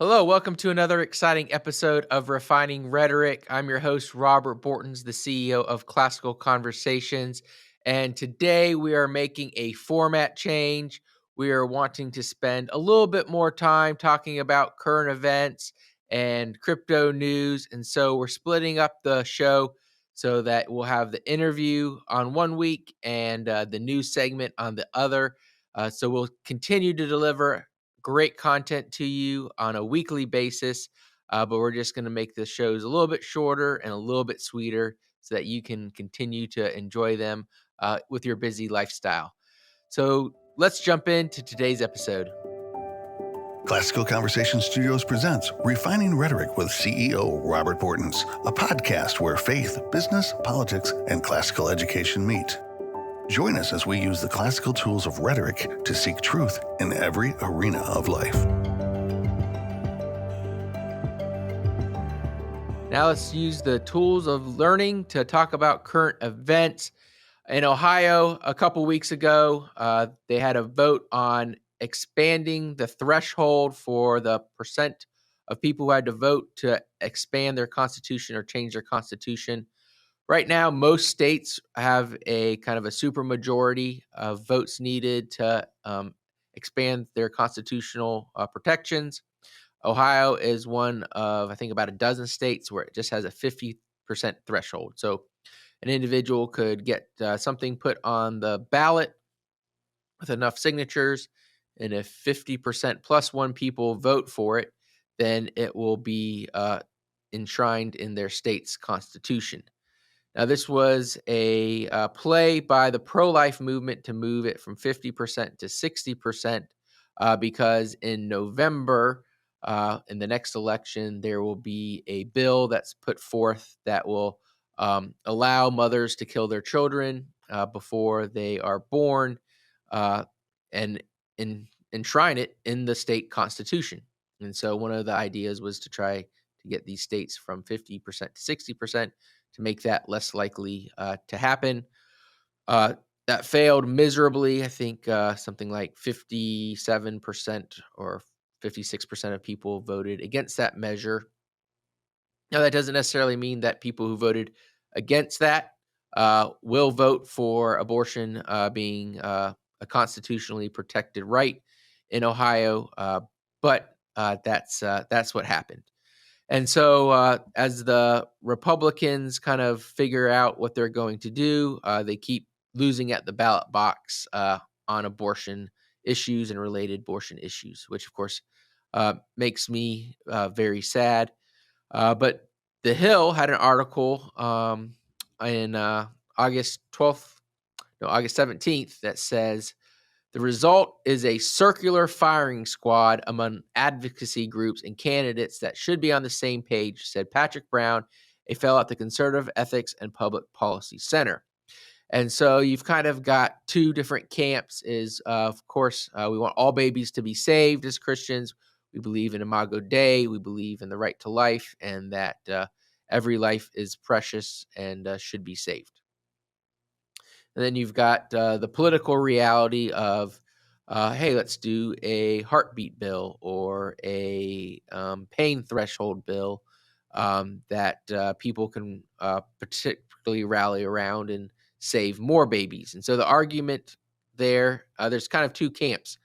Hello, welcome to another exciting episode of Refining Rhetoric. I'm your host, Robert Bortons, the CEO of Classical Conversations. And today we are making a format change. We are wanting to spend a little bit more time talking about current events and crypto news. And so we're splitting up the show so that we'll have the interview on one week and the news segment on the other. So we'll continue to deliver great content to you on a weekly basis, but we're just going to make the shows a little bit shorter and a little bit sweeter so that you can continue to enjoy them with your busy lifestyle. So let's jump into today's episode. Classical Conversation Studios presents Refining Rhetoric with CEO Robert Bortons, a podcast where faith, business, politics, and classical education meet. Join us as we use the classical tools of rhetoric to seek truth in every arena of life. Now let's use the tools of learning to talk about current events. In Ohio, a couple weeks ago, they had a vote on expanding the threshold for the percent of people who had to vote to expand their constitution or change their constitution. Right now, most states have a kind of a supermajority of votes needed to expand their constitutional protections. Ohio is one of, I think, about a dozen states where it just has a 50% threshold. So an individual could get something put on the ballot with enough signatures, and if 50% plus one people vote for it, then it will be enshrined in their state's constitution. Now, this was a play by the pro-life movement to move it from 50% to 60% because in November, in the next election, there will be a bill that's put forth that will allow mothers to kill their children before they are born and enshrine it in the state constitution. And so one of the ideas was to try to get these states from 50% to 60%. To make that less likely to happen. That failed miserably. I think something like 57% or 56% of people voted against that measure. Now, that doesn't necessarily mean that people who voted against that will vote for abortion being a constitutionally protected right in Ohio, but that's what happened. And so as the Republicans kind of figure out what they're going to do, they keep losing at the ballot box on abortion issues and related abortion issues, which, of course, makes me very sad. But The Hill had an article in August 17th that says, the result is a circular firing squad among advocacy groups and candidates that should be on the same page, said Patrick Brown, a fellow at the Conservative Ethics and Public Policy Center. And so you've kind of got two different camps is, of course, we want all babies to be saved as Christians. We believe in Imago Dei. We believe in the right to life and that every life is precious and should be saved. And then you've got the political reality of, hey, let's do a heartbeat bill or a pain threshold bill that people can particularly rally around and save more babies. And so the argument there, there's kind of two camps.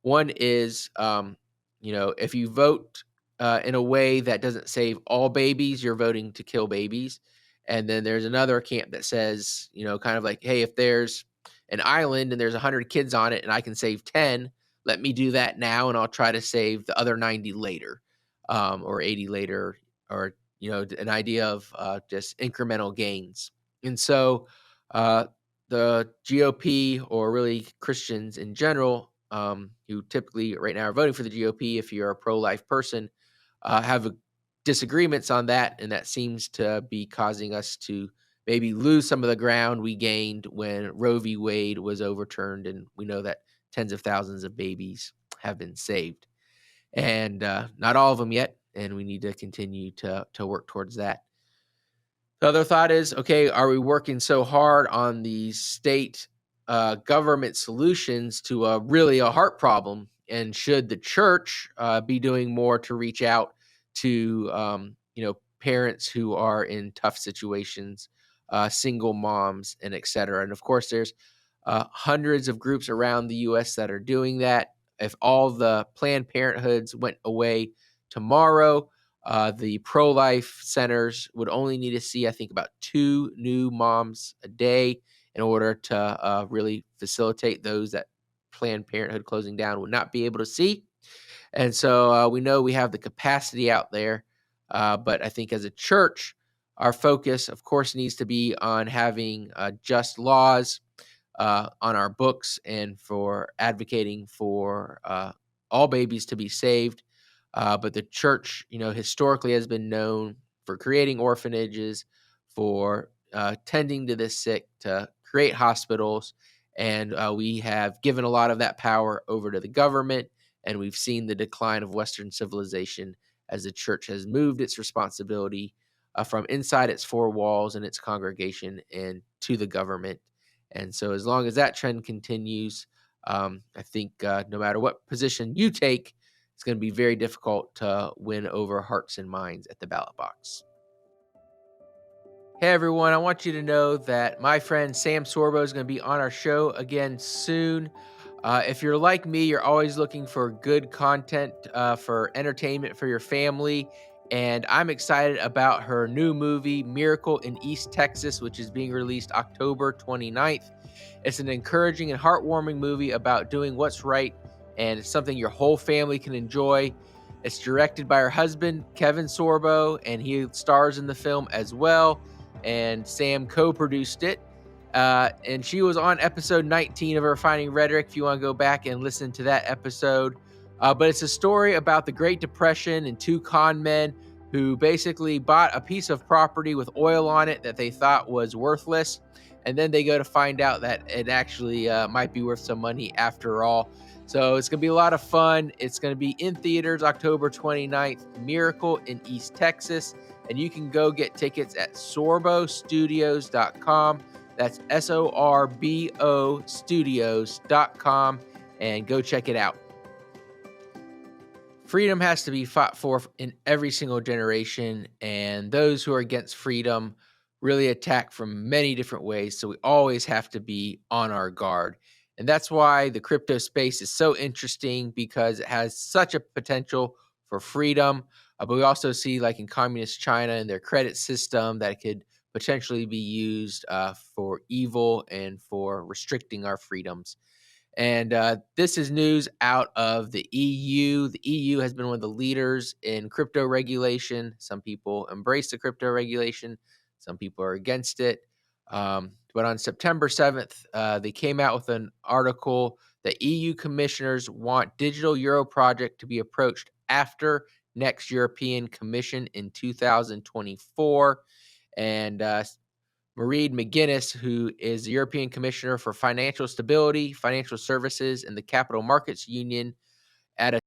One is, if you vote in a way that doesn't save all babies, you're voting to kill babies. And then there's another camp that says, kind of like, hey, if there's an island and there's 100 kids on it and I can save 10, let me do that now and I'll try to save the other 90 later or 80 later, or, an idea of just incremental gains. And so the GOP, or really Christians in general, who typically right now are voting for the GOP, if you're a pro-life person, have disagreements on that, and that seems to be causing us to maybe lose some of the ground we gained when Roe v. Wade was overturned, and we know that tens of thousands of babies have been saved, and not all of them yet, and we need to continue to work towards that. The other thought is, okay, are we working so hard on these state government solutions to really a heart problem and should the church be doing more to reach out to parents who are in tough situations, single moms, and et cetera. And of course, there's hundreds of groups around the U.S. that are doing that. If all the Planned Parenthoods went away tomorrow, the pro-life centers would only need to see, I think, about 2 new moms a day in order to really facilitate those that Planned Parenthood closing down would not be able to see. And so we know we have the capacity out there. But I think as a church, our focus, of course, needs to be on having just laws on our books and for advocating for all babies to be saved. But the church, historically has been known for creating orphanages, for tending to the sick, to create hospitals. And we have given a lot of that power over to the government. And we've seen the decline of Western civilization as the church has moved its responsibility from inside its 4 walls and its congregation and to the government. And so as long as that trend continues, I think no matter what position you take, it's going to be very difficult to win over hearts and minds at the ballot box. Hey, everyone, I want you to know that my friend Sam Sorbo is going to be on our show again soon. If you're like me, you're always looking for good content for entertainment for your family. And I'm excited about her new movie, Miracle in East Texas, which is being released October 29th. It's an encouraging and heartwarming movie about doing what's right, and it's something your whole family can enjoy. It's directed by her husband, Kevin Sorbo, and he stars in the film as well. And Sam co-produced it. And she was on episode 19 of Refining Rhetoric, if you want to go back and listen to that episode. But it's a story about the Great Depression and 2 con men who basically bought a piece of property with oil on it that they thought was worthless. And then they go to find out that it actually might be worth some money after all. So it's going to be a lot of fun. It's going to be in theaters October 29th, Miracle in East Texas. And you can go get tickets at sorbostudios.com. That's SORBO studios.com, and go check it out. Freedom has to be fought for in every single generation, and those who are against freedom really attack from many different ways. So we always have to be on our guard. And that's why the crypto space is so interesting, because it has such a potential for freedom. But we also see, like in communist China and their credit system, that it could potentially be used for evil and for restricting our freedoms. And this is news out of the EU. The EU has been one of the leaders in crypto regulation. Some people embrace the crypto regulation. Some people are against it. But on September 7th, they came out with an article that EU commissioners want digital euro project to be approached after next European Commission in 2024. And Mairead McGuinness, who is the European Commissioner for Financial Stability, Financial Services, and the Capital Markets Union, at a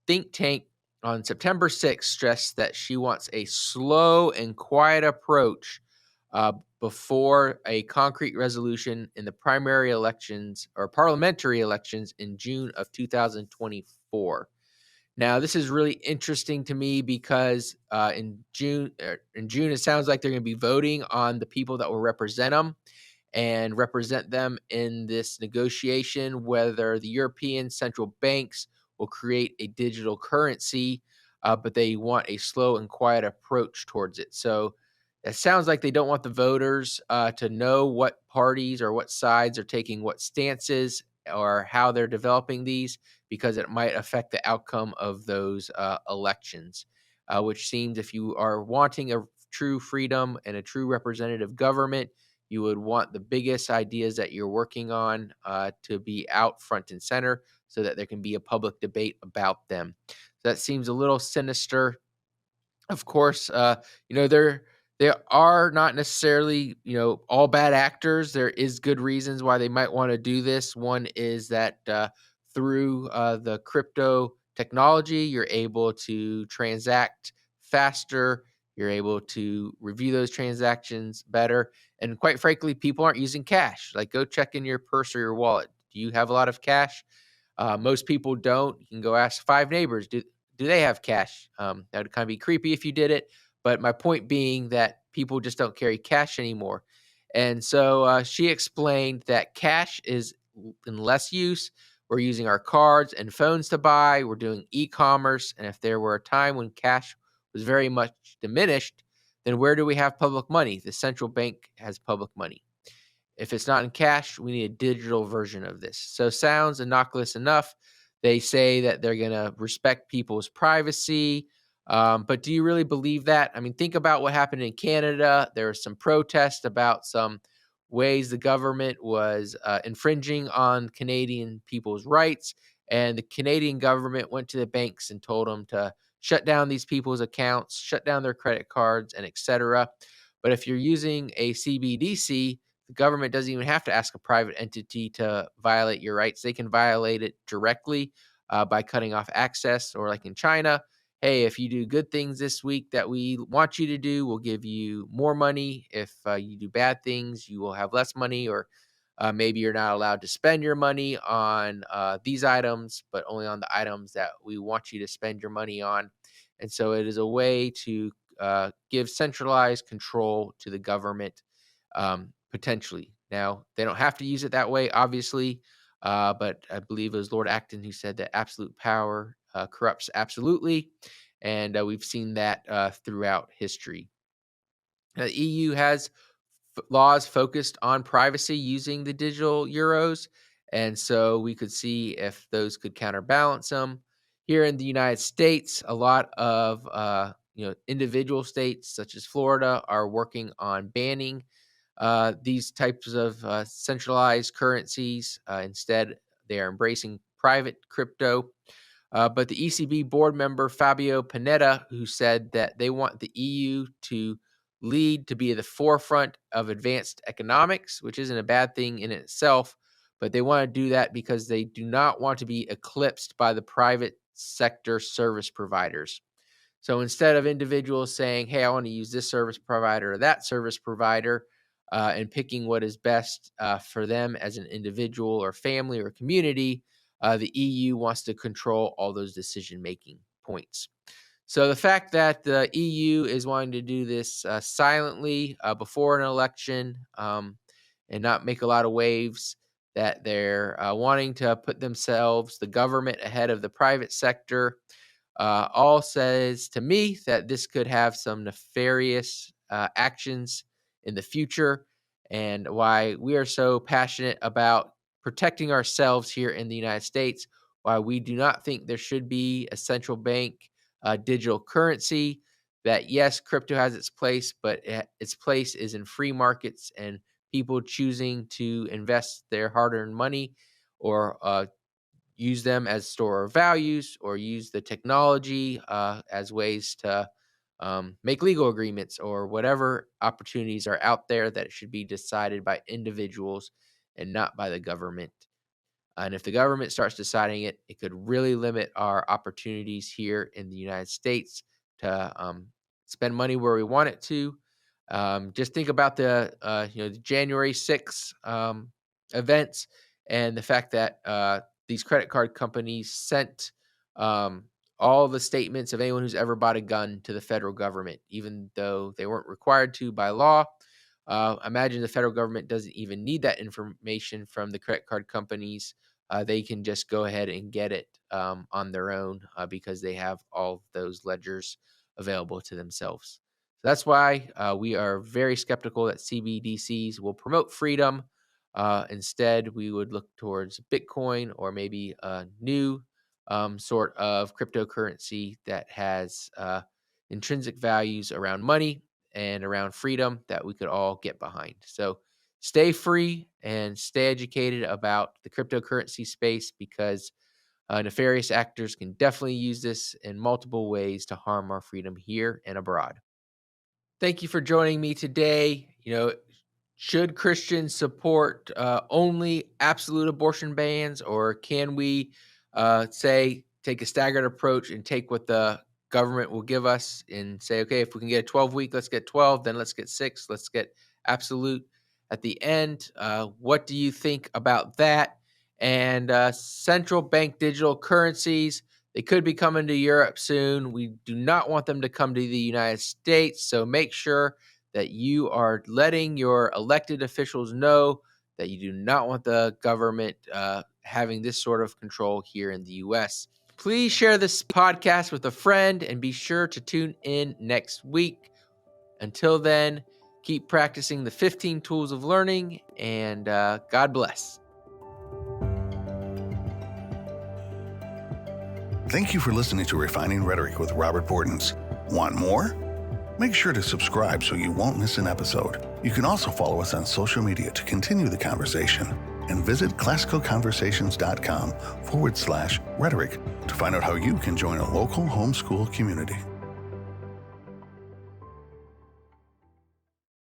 think tank on September 6th, stressed that she wants a slow and quiet approach before a concrete resolution in the primary elections or parliamentary elections in June of 2024. Now, this is really interesting to me because in June, it sounds like they're going to be voting on the people that will represent them in this negotiation, whether the European central banks will create a digital currency, but they want a slow and quiet approach towards it. So it sounds like they don't want the voters to know what parties or what sides are taking what stances or how they're developing these, because it might affect the outcome of those elections, which seems, if you are wanting a true freedom and a true representative government, you would want the biggest ideas that you're working on to be out front and center so that there can be a public debate about them. So that seems a little sinister. Of course, there are not necessarily, all bad actors. There is good reasons why they might want to do this. One is that through the crypto technology, you're able to transact faster. You're able to review those transactions better. And quite frankly, people aren't using cash. Like, go check in your purse or your wallet. Do you have a lot of cash? Most people don't. You can go ask 5 neighbors, do they have cash? That would kind of be creepy if you did it. But my point being that people just don't carry cash anymore. And so she explained that cash is in less use. We're using our cards and phones to buy. We're doing e-commerce. And if there were a time when cash was very much diminished, then where do we have public money? The central bank has public money. If it's not in cash, we need a digital version of this. So sounds innocuous enough. They say that they're going to respect people's privacy. But do you really believe that? I mean, think about what happened in Canada. There was some protest about some ways the government was infringing on Canadian people's rights. And the Canadian government went to the banks and told them to shut down these people's accounts, shut down their credit cards, and etc. But if you're using a CBDC, the government doesn't even have to ask a private entity to violate your rights. They can violate it directly by cutting off access, or like in China, hey, if you do good things this week that we want you to do, we'll give you more money. If you do bad things, you will have less money, or maybe you're not allowed to spend your money on these items, but only on the items that we want you to spend your money on. And so it is a way to give centralized control to the government, potentially. Now, they don't have to use it that way, obviously, but I believe it was Lord Acton who said that absolute power corrupts absolutely, and we've seen that throughout history. The EU has laws focused on privacy using the digital euros, and so we could see if those could counterbalance them. Here in the United States, a lot of individual states such as Florida are working on banning these types of centralized currencies. Instead, they are embracing private crypto. But the ECB board member Fabio Panetta, who said that they want the EU to lead, to be at the forefront of advanced economics, which isn't a bad thing in itself, but they want to do that because they do not want to be eclipsed by the private sector service providers. So instead of individuals saying, hey, I want to use this service provider or that service provider, and picking what is best for them as an individual or family or community, the EU wants to control all those decision-making points. So the fact that the EU is wanting to do this silently before an election, and not make a lot of waves, that they're wanting to put themselves, the government, ahead of the private sector, all says to me that this could have some nefarious actions in the future, and why we are so passionate about protecting ourselves here in the United States, why we do not think there should be a central bank digital currency. That yes, crypto has its place, but its place is in free markets and people choosing to invest their hard-earned money, or use them as store of values, or use the technology as ways to make legal agreements, or whatever opportunities are out there, that it should be decided by individuals and not by the government. And if the government starts deciding it, it could really limit our opportunities here in the United States to spend money where we want it to. Just think about the January 6th events, and the fact that these credit card companies sent all the statements of anyone who's ever bought a gun to the federal government, even though they weren't required to by law. Imagine the federal government doesn't even need that information from the credit card companies. They can just go ahead and get it on their own because they have all those ledgers available to themselves. So that's why we are very skeptical that CBDCs will promote freedom. Instead, we would look towards Bitcoin, or maybe a new sort of cryptocurrency that has intrinsic values around money and around freedom that we could all get behind. So stay free and stay educated about the cryptocurrency space, because nefarious actors can definitely use this in multiple ways to harm our freedom here and abroad. Thank you for joining me today. Should Christians support only absolute abortion bans, or can we take a staggered approach and take what the government will give us and say, okay, if we can get a 12-week, let's get 12, then let's get 6, let's get absolute at the end. What do you think about that? and central bank digital currencies. They could be coming to Europe soon. We do not want them to come to the United States, so make sure that you are letting your elected officials know that you do not want the government having this sort of control here in the U.S. Please share this podcast with a friend and be sure to tune in next week. Until then, keep practicing the 15 tools of learning, and God bless. Thank you for listening to Refining Rhetoric with Robert Bortons. Want more? Make sure to subscribe so you won't miss an episode. You can also follow us on social media to continue the conversation, and visit classicalconversations.com/rhetoric to find out how you can join a local homeschool community.